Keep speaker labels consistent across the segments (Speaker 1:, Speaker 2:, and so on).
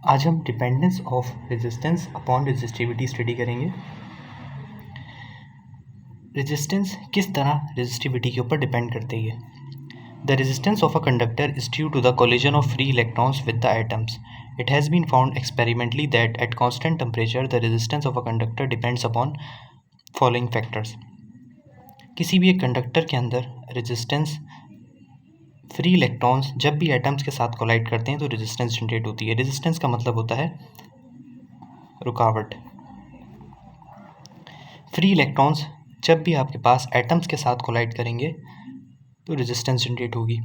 Speaker 1: आज हम dependence of resistance upon resistivity study करेंगे। रेजिस्टेंस किस तरह रेजिस्टिविटी के ऊपर डिपेंड करती है। The resistance of a conductor is due to the collision of free electrons with the atoms. It has been found experimentally that at constant temperature the resistance of a conductor depends upon following factors. किसी भी एक conductor के अंदर resistance free electrons जब भी atoms के साथ collide करते हैं तो रेजिस्टेंस जनरेट होती है. रेजिस्टेंस का मतलब होता है रुकावट. फ्री इलेक्ट्रॉन्स जब भी आपके पास एटम्स के साथ कोलाइड करेंगे तो रेजिस्टेंस जनरेट होगी.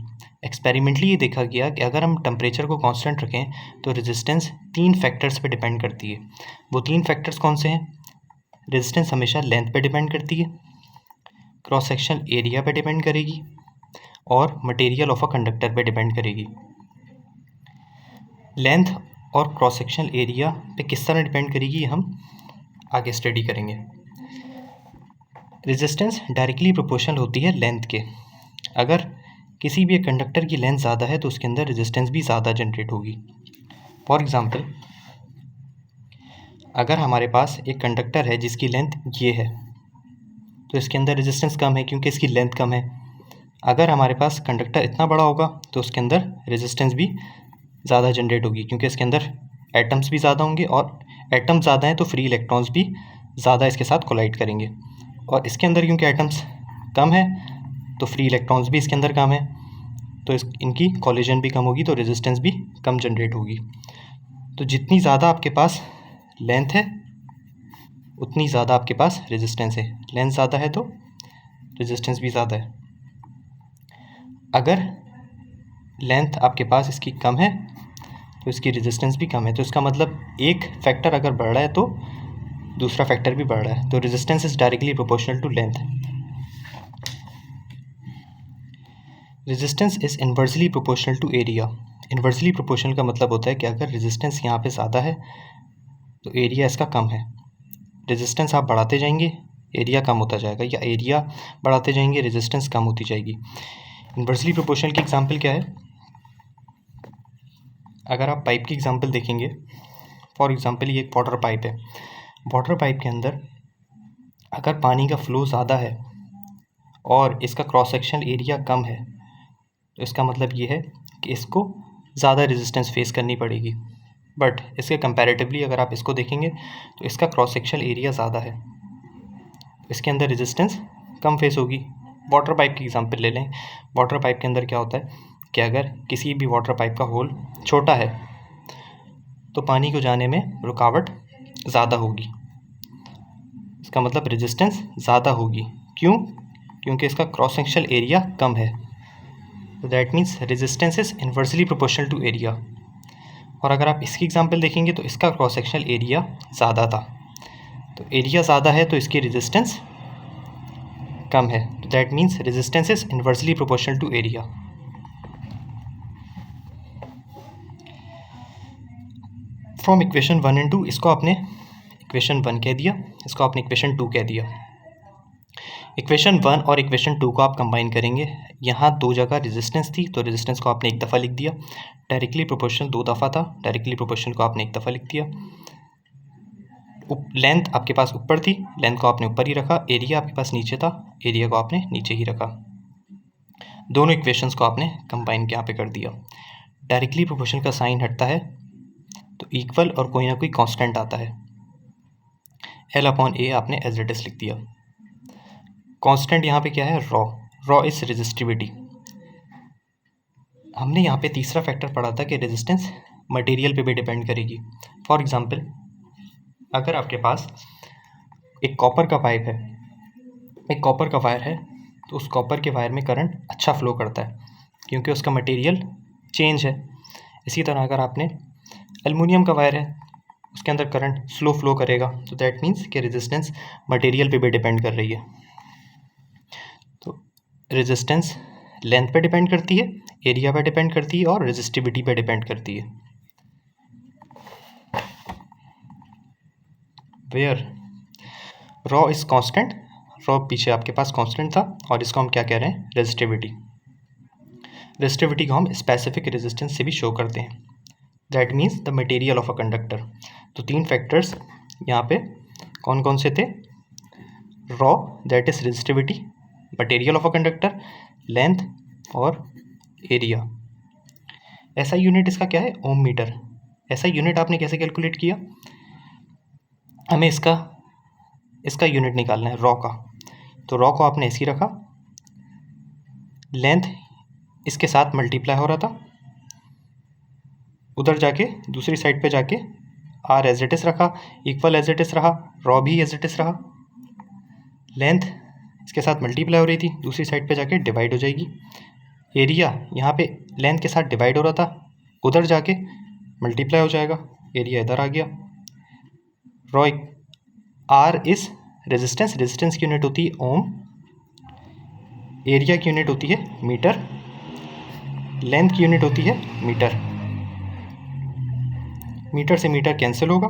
Speaker 1: एक्सपेरिमेंटली ये देखा गया कि अगर हम टेम्परेचर को कांस्टेंट रखें तो रेजिस्टेंस 3 फैक्टर्स पे डिपेंड करती है. वो 3 फैक्टर्स कौन से हैं? रेजिस्टेंस हमेशा लेंथ पे डिपेंड करती है, क्रॉस सेक्शनल एरिया पे डिपेंड करेगी और मटेरियल ऑफ अ कंडक्टर पे डिपेंड करेगी. लेंथ और क्रॉस सेक्शनल एरिया पे किस तरह डिपेंड करेगी हम आगे स्टडी करेंगे. रेजिस्टेंस डायरेक्टली प्रोपोर्शनल होती है लेंथ के. अगर किसी भी एक कंडक्टर की लेंथ ज़्यादा है तो उसके अंदर रेजिस्टेंस भी ज़्यादा जनरेट होगी. फॉर एग्ज़ाम्पल, अगर हमारे पास एक कंडक्टर है जिसकी लेंथ ये है तो इसके अंदर रेजिस्टेंस कम है क्योंकि इसकी लेंथ कम है. अगर हमारे पास कंडक्टर इतना बड़ा होगा तो उसके अंदर रेजिस्टेंस भी ज़्यादा जनरेट होगी क्योंकि इसके अंदर एटम्स भी ज़्यादा होंगे और एटम्स ज़्यादा हैं तो फ्री इलेक्ट्रॉन्स भी ज़्यादा इसके साथ कोलाइड करेंगे. और इसके अंदर क्योंकि एटम्स कम है तो फ्री इलेक्ट्रॉन्स भी इसके अंदर कम है तो इनकी कॉलिजन भी कम होगी तो रेजिस्टेंस भी कम जनरेट होगी. तो जितनी ज़्यादा आपके पास लेंथ है उतनी ज़्यादा आपके पास रेजिस्टेंस है. लेंथ ज़्यादा है तो रेजिस्टेंस भी ज़्यादा है. अगर लेंथ आपके पास इसकी कम है तो इसकी रेजिस्टेंस भी कम है. तो इसका मतलब एक फैक्टर अगर बढ़ रहा है तो दूसरा फैक्टर भी बढ़ रहा है. तो resistance is directly proportional to length. Resistance is inversely proportional to area. Inversely proportional का मतलब होता है कि अगर रेजिस्टेंस यहाँ पे ज़्यादा है तो एरिया इसका कम है. रेजिस्टेंस आप बढ़ाते जाएंगे एरिया कम होता जाएगा, या एरिया बढ़ाते जाएंगे रेजिस्टेंस कम होती जाएगी. इन्वर्सली प्रोपोर्शनल की एग्जांपल क्या है? अगर आप पाइप की एग्जांपल देखेंगे, फॉर एग्जांपल ये एक वाटर पाइप है. वाटर पाइप के अंदर अगर पानी का फ्लो ज़्यादा है और इसका क्रॉस सेक्शनल एरिया कम है तो इसका मतलब ये है कि इसको ज़्यादा रेजिस्टेंस फेस करनी पड़ेगी. बट इसके कंपैरेटिवली अगर आप इसको देखेंगे तो इसका क्रॉस सेक्शनल एरिया ज़्यादा है, इसके अंदर रेजिस्टेंस कम फेस होगी. वाटर पाइप की एग्जांपल ले लें. वाटर पाइप के अंदर क्या होता है कि अगर किसी भी वाटर पाइप का होल छोटा है तो पानी को जाने में रुकावट ज़्यादा होगी. इसका मतलब रेजिस्टेंस ज़्यादा होगी. क्यों? क्योंकि इसका क्रॉस सेक्शनल एरिया कम है. तो that means resistance is inversely proportional to area. और अगर आप इसकी एग्जांपल देखेंगे तो इसका क्रॉस सेक्शनल एरिया ज़्यादा था, तो एरिया ज़्यादा है तो इसकी रेजिस्टेंस कम है. तो that means resistance is inversely proportional to area. From equation 1 and 2, इसको आपने इक्वेशन 1 कह दिया, इसको आपने इक्वेशन 2 कह दिया. इक्वेशन 1 और इक्वेशन 2 को आप कंबाइन करेंगे. यहाँ 2 जगह रेजिस्टेंस थी तो रेजिस्टेंस को आपने एक दफ़ा लिख दिया. डायरेक्टली प्रोपोर्शनल 2 दफ़ा था, डायरेक्टली प्रोपोर्शनल को आपने एक दफ़ा लिख दिया. लेंथ आपके पास ऊपर थी, लेंथ को आपने ऊपर ही रखा. एरिया आपके पास नीचे था, एरिया को आपने नीचे ही रखा. दोनों इक्वेशंस को आपने कंबाइन यहाँ पे कर दिया. डायरेक्टली प्रोपोर्शनल का साइन हटता है तो इक्वल और कोई ना कोई कांस्टेंट आता है. L अपॉन ए आपने एज इट इज लिख दिया. कांस्टेंट यहाँ पे क्या है? रॉ. Raw is resistivity. हमने यहाँ पे तीसरा फैक्टर पढ़ा था कि रेजिस्टेंस मटेरियल पे भी डिपेंड करेगी. फॉर एग्जांपल, अगर आपके पास एक कॉपर का पाइप है, एक कॉपर का वायर है, तो उस कॉपर के वायर में करंट अच्छा फ्लो करता है क्योंकि उसका मटेरियल चेंज है. इसी तरह अगर आपने एल्युमिनियम का वायर है उसके अंदर करंट स्लो फ्लो करेगा. तो दैट मीन्स कि रेजिस्टेंस मटेरियल पे भी डिपेंड कर रही है. तो रेजिस्टेंस लेंथ पे डिपेंड करती है, एरिया पे डिपेंड करती है और रेजिस्टिविटी पे डिपेंड करती है. Where rho is constant. Rho पीछे आपके पास कांस्टेंट था और इसको हम क्या कह रहे हैं? रेजिस्टिविटी. रेजिस्टिविटी को हम स्पेसिफिक रेजिस्टेंस से भी शो करते हैं. That means the material of a conductor. तो 3 फैक्टर्स यहाँ पे कौन कौन से थे? Raw that is resistivity, material of a conductor, length और एरिया। एसआई यूनिट इसका क्या है? ओम मीटर। एसआई यूनिट आपने कैसे कैलकुलेट किया? हमें इसका यूनिट निकालना है रॉ का। तो रॉ को आपने ऐसे ही रखा, लेंथ इसके साथ मल्टीप्लाई हो रहा था, उधर जाके दूसरी साइड पे जाके आर एज इट इज रखा, इक्वल एज इट इज रहा, रॉ भी एज इट इज रहा। लेंथ इसके साथ मल्टीप्लाई हो रही थी, दूसरी साइड पे जाके डिवाइड हो जाएगी। एरिया यहाँ पे लेंथ के साथ डिवाइड हो रहा था, उधर जाके मल्टीप्लाई हो जाएगा, एरिया इधर आ गया। Rho r is resistance, resistance की यूनिट होती है ओम, एरिया की यूनिट होती है मीटर, लेंथ की यूनिट होती है मीटर। मीटर से मीटर कैंसिल होगा,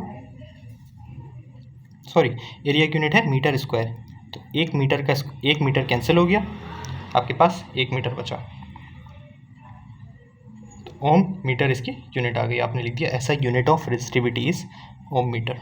Speaker 1: सॉरी एरिया की यूनिट है मीटर स्क्वायर। तो 1 मीटर कैंसिल हो गया, आपके पास 1 मीटर बचा। तो ओम मीटर इसकी यूनिट आ गई, आपने लिख दिया ऐसा unit of resistivity is ohm metre.